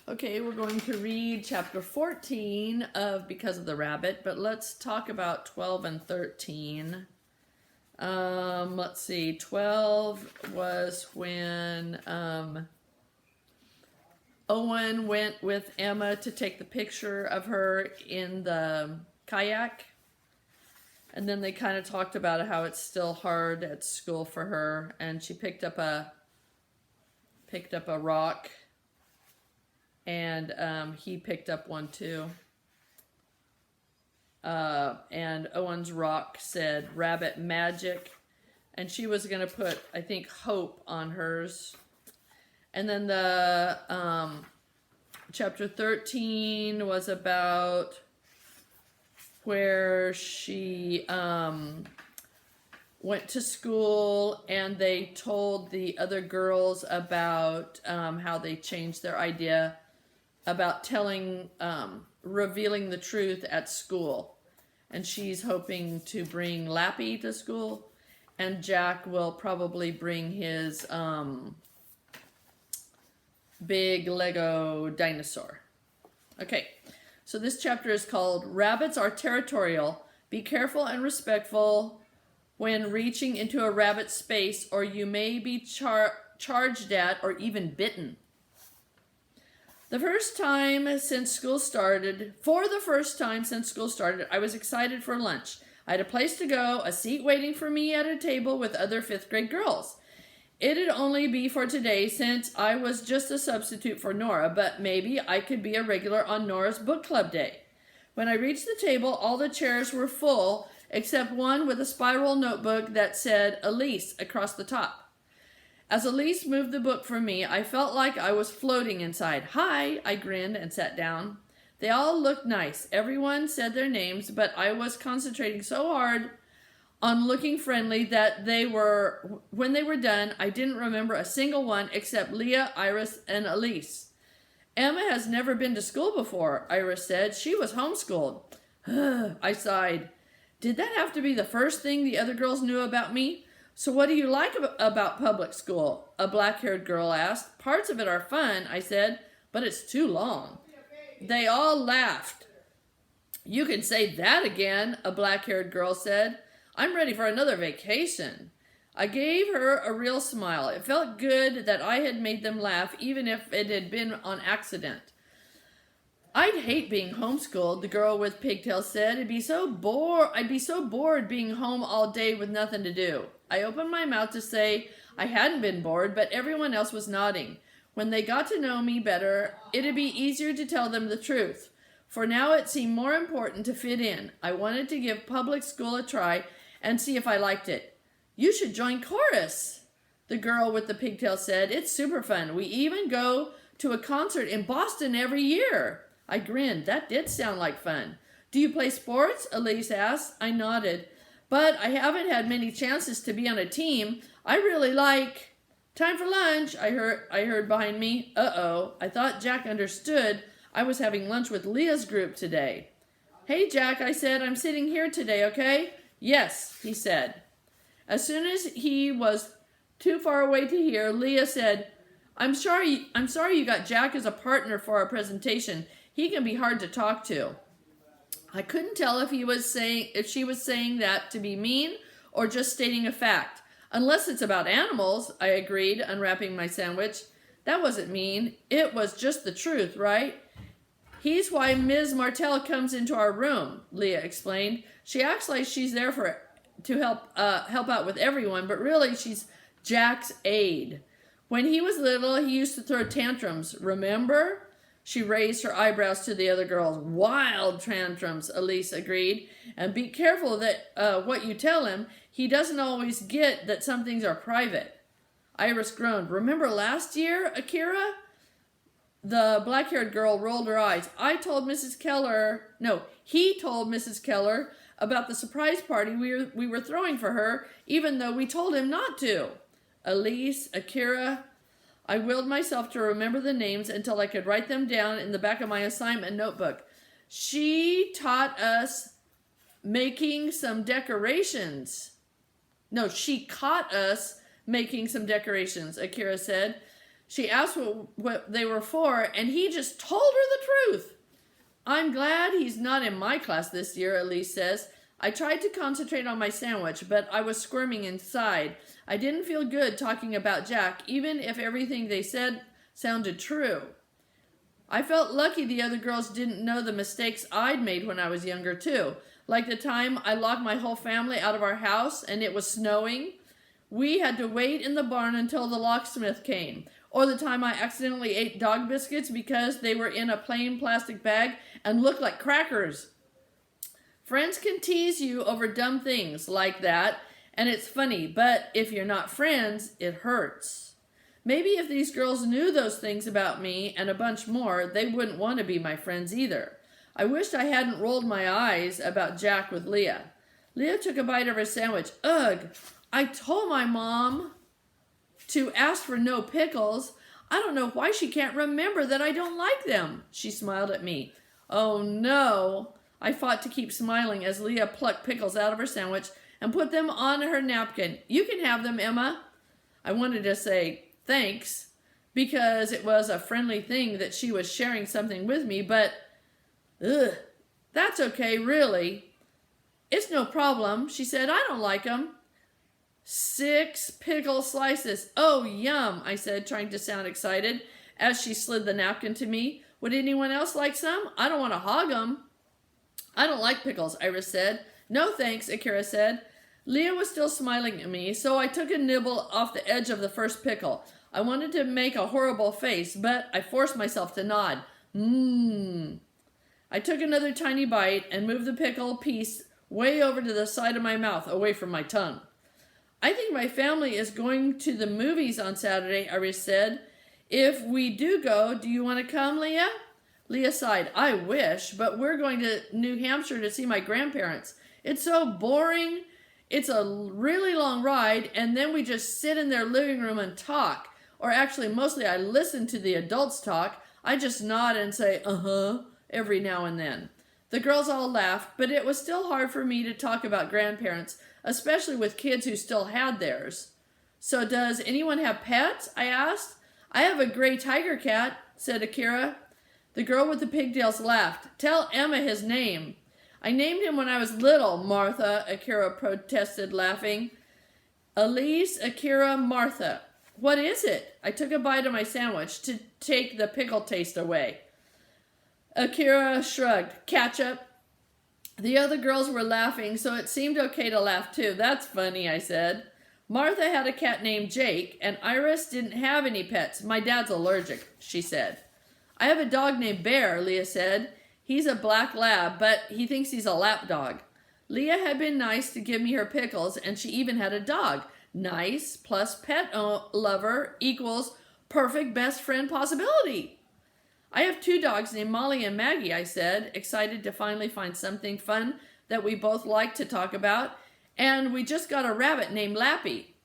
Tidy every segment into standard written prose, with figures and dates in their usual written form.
Okay, we're going to read chapter 14 of Because of the Rabbit, but let's talk about 12 and 13. Let's see, 12 was when Owen went with Emma to take the picture of her in the kayak. And then they kind of talked about how it's still hard at school for her, and she picked up a rock, and he picked up one too. And Owen's rock said rabbit magic, and she was going to put, I think, hope on hers. And then the chapter 13 was about where she went to school, and they told the other girls about how they changed their idea about revealing the truth at school. And she's hoping to bring Lappy to school, and Jack will probably bring his big Lego dinosaur. Okay, so this chapter is called Rabbits Are Territorial. Be careful and respectful when reaching into a rabbit's space, or you may be charged at or even bitten. For the first time since school started, I was excited for lunch. I had a place to go, a seat waiting for me at a table with other 5th grade girls. It'd only be for today since I was just a substitute for Nora, but maybe I could be a regular on Nora's book club day. When I reached the table, all the chairs were full except one with a spiral notebook that said Elise across the top. As Elise moved the book for me, I felt like I was floating inside. Hi, I grinned and sat down. They all looked nice. Everyone said their names, but I was concentrating so hard on looking friendly that when they were done, I didn't remember a single one except Leah, Iris, and Elise. Emma has never been to school before, Iris said. She was homeschooled. I sighed. Did that have to be the first thing the other girls knew about me? So what do you like about public school? A black-haired girl asked. Parts of it are fun, I said, but it's too long. They all laughed. You can say that again, a black-haired girl said. I'm ready for another vacation. I gave her a real smile. It felt good that I had made them laugh, even if it had been on accident. I'd hate being homeschooled, the girl with pigtails said. I'd be so bored being home all day with nothing to do. I opened my mouth to say I hadn't been bored, but everyone else was nodding. When they got to know me better, it'd be easier to tell them the truth. For now it seemed more important to fit in. I wanted to give public school a try and see if I liked it. You should join chorus, the girl with the pigtails said. It's super fun. We even go to a concert in Boston every year. I grinned. That did sound like fun. Do you play sports? Elise asked. I nodded. But I haven't had many chances to be on a team. I really like... Time for lunch, I heard behind me. Uh-oh. I thought Jack understood I was having lunch with Leah's group today. Hey, Jack, I said. I'm sitting here today, okay? Yes, he said. As soon as he was too far away to hear, Leah said, I'm sorry you got Jack as a partner for our presentation. He can be hard to talk to. I couldn't tell if she was saying that to be mean or just stating a fact. Unless it's about animals, I agreed, unwrapping my sandwich. That wasn't mean. It was just the truth, right? He's why Ms. Martell comes into our room, Leah explained. She acts like she's there to help out with everyone, but really she's Jack's aide. When he was little, he used to throw tantrums, remember? She raised her eyebrows to the other girls. Wild tantrums, Elise agreed. And be careful that what you tell him. He doesn't always get that some things are private. Iris groaned. Remember last year, Akira? The black-haired girl rolled her eyes. He told Mrs. Keller about the surprise party we were throwing for her, even though we told him not to. Elise, Akira... I willed myself to remember the names until I could write them down in the back of my assignment notebook. She taught us making some decorations. No, she caught us making some decorations, Akira said. She asked what they were for, and he just told her the truth. I'm glad he's not in my class this year, Elise says. I tried to concentrate on my sandwich, but I was squirming inside. I didn't feel good talking about Jack, even if everything they said sounded true. I felt lucky the other girls didn't know the mistakes I'd made when I was younger, too. Like the time I locked my whole family out of our house and it was snowing. We had to wait in the barn until the locksmith came. Or the time I accidentally ate dog biscuits because they were in a plain plastic bag and looked like crackers. Friends can tease you over dumb things like that, and it's funny, but if you're not friends, it hurts. Maybe if these girls knew those things about me and a bunch more, they wouldn't want to be my friends either. I wished I hadn't rolled my eyes about Jack with Leah. Leah took a bite of her sandwich. Ugh, I told my mom to ask for no pickles. I don't know why she can't remember that I don't like them. She smiled at me. Oh no. I fought to keep smiling as Leah plucked pickles out of her sandwich and put them on her napkin. You can have them, Emma. I wanted to say thanks because it was a friendly thing that she was sharing something with me, but that's okay, really. It's no problem, she said. I don't like them. 6 pickle slices. Oh, yum, I said, trying to sound excited as she slid the napkin to me. Would anyone else like some? I don't want to hog them. I don't like pickles, Iris said. No thanks, Akira said. Leah was still smiling at me, so I took a nibble off the edge of the first pickle. I wanted to make a horrible face, but I forced myself to nod. I took another tiny bite and moved the pickle piece way over to the side of my mouth, away from my tongue. I think my family is going to the movies on Saturday, Iris said. If we do go, do you want to come, Leah? Leah sighed. I wish, but we're going to New Hampshire to see my grandparents. It's so boring. It's a really long ride, and then we just sit in their living room and talk. Or actually, mostly I listen to the adults talk. I just nod and say, every now and then. The girls all laughed, but it was still hard for me to talk about grandparents, especially with kids who still had theirs. So does anyone have pets? I asked. I have a gray tiger cat, said Akira. The girl with the pigtails laughed. Tell Emma his name. I named him when I was little, Martha, Akira protested, laughing. Elise, Akira, Martha. What is it? I took a bite of my sandwich to take the pickle taste away. Akira shrugged. Ketchup. The other girls were laughing, so it seemed okay to laugh too. That's funny, I said. Martha had a cat named Jake, and Iris didn't have any pets. My dad's allergic, she said. I have a dog named Bear, Leah said. He's a black lab, but he thinks he's a lap dog. Leah had been nice to give me her pickles, and she even had a dog. Nice plus pet lover equals perfect best friend possibility. I have 2 dogs named Molly and Maggie, I said, excited to finally find something fun that we both like to talk about. And we just got a rabbit named Lappy.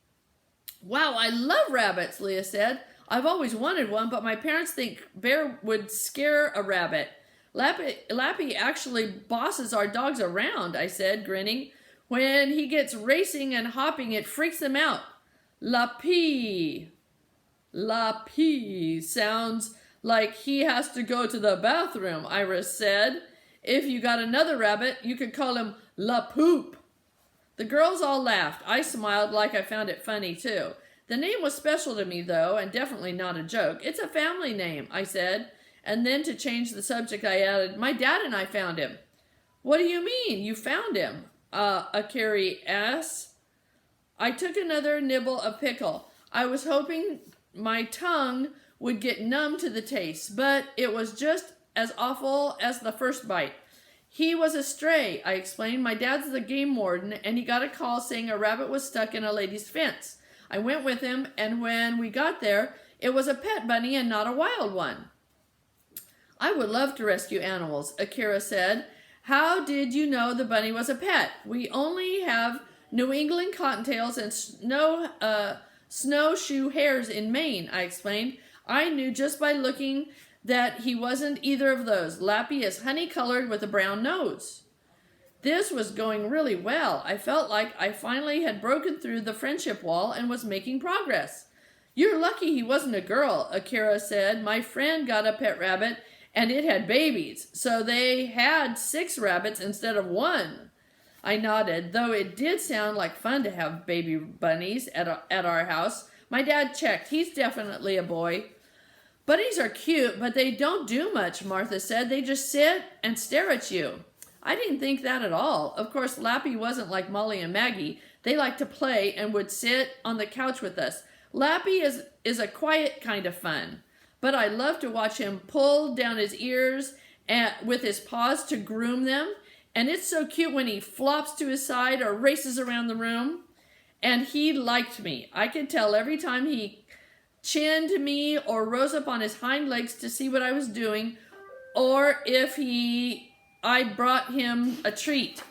Wow, I love rabbits, Leah said. I've always wanted one, but my parents think Bear would scare a rabbit. Lappy actually bosses our dogs around, I said, grinning. When he gets racing and hopping, it freaks them out. Lappy. Lappy sounds like he has to go to the bathroom, Iris said. If you got another rabbit, you could call him La Poop. The girls all laughed. I smiled like I found it funny, too. The name was special to me, though, and definitely not a joke. It's a family name, I said. And then to change the subject, I added, my dad and I found him. What do you mean, you found him? Akira asked. I took another nibble of pickle. I was hoping my tongue would get numb to the taste, but it was just as awful as the first bite. He was a stray, I explained. My dad's the game warden, and he got a call saying a rabbit was stuck in a lady's fence. I went with him, and when we got there, it was a pet bunny and not a wild one. I would love to rescue animals, Akira said. How did you know the bunny was a pet? We only have New England cottontails and snowshoe hares in Maine, I explained. I knew just by looking that he wasn't either of those. Lappy is honey-colored with a brown nose. This was going really well. I felt like I finally had broken through the friendship wall and was making progress. You're lucky he wasn't a girl, Akira said. My friend got a pet rabbit and it had babies, so they had 6 rabbits instead of 1. I nodded, though it did sound like fun to have baby bunnies at our house. My dad checked. He's definitely a boy. Bunnies are cute, but they don't do much, Martha said. They just sit and stare at you. I didn't think that at all. Of course, Lappy wasn't like Molly and Maggie. They liked to play and would sit on the couch with us. Lappy is a quiet kind of fun, but I love to watch him pull down his ears with his paws to groom them, and it's so cute when he flops to his side or races around the room. And he liked me. I could tell every time he chinned me or rose up on his hind legs to see what I was doing, or if I brought him a treat.